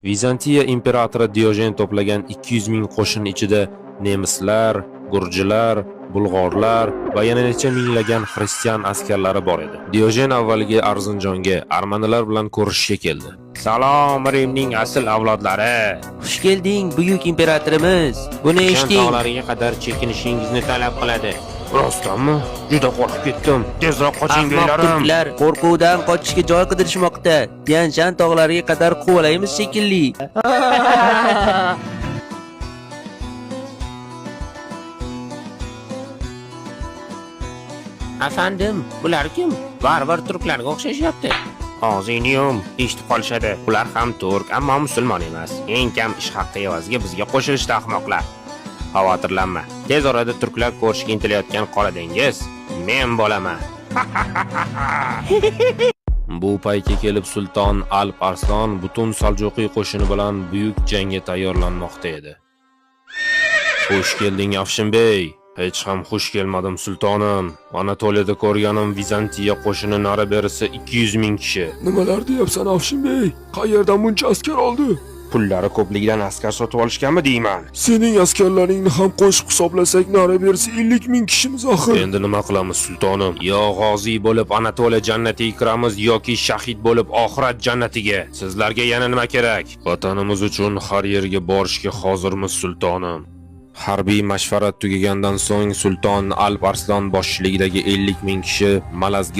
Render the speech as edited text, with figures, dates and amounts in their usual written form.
Vizantiya imperatori Diojen to'plagan 200 ming qo'shin ichida nemislar, gurjilar, bulg'orlar va yana necha minglagan xristian askarlari bor edi. Diojen avvaliga Arzinjonga armanilar bilan ko'rishishga keldi. Salom Rimning asl avlodlari. Xush kelding buyuk imperatorimiz. Buni eshiting. Tog'lariga qadar chekinishingizni talab qiladi. Rostdanmi? Juda qo'rqib ketdim. Tezroq qoching beylarim. Turklar qo'rquvdan qochishga joy qidirishmoqda. Tianshan tog'lariga qadar quvalaymiz shekilli. Afandim, bular kim? Barbar turklarga o'xshashyapti. Og'zingni yum, eshitib qolishadi. Ular ham turk, ammo musulmon emas. Eng kam ish haqqi evaziga bizga qo'shilishdi ahmoqlar. Xavotirlanma. Tez orada turklar ko'rishga intilayotgan qora dengiz men bo'laman. Bu paytga kelib sulton Alp Arslan butun Saljuqiy qo'shini bilan buyuk jangga tayyorlanmoqda edi. Xush kelding Afshinbey. Hech ham xush kelmadim sultonim. Anatoliyada ko'rganim Vizantiya qo'shini nari berisi 200 ming kishi. Nimalar deyapsan Afshinbey? Qayerdan buncha askar oldi? Pullari ko'pligidan askar sotib olishganmi deyman. Sening askarlaringni ham qo'shib hisoblasak nari berisi 50 ming kishimiz axir. Endi nima qilamiz sultonim? Yo g'oziy bo'lib Anatoliya jannatiga kiramiz yoki shahid bo'lib oxirat jannatiga. Sizlarga yana nima kerak? Vatanimiz uchun har yerga borishga hozirmiz sultonim. Harbiy mashvarat tugagandan so'ng sulton Alp Arslan boshchiligidagi 50 ming kishi Malazga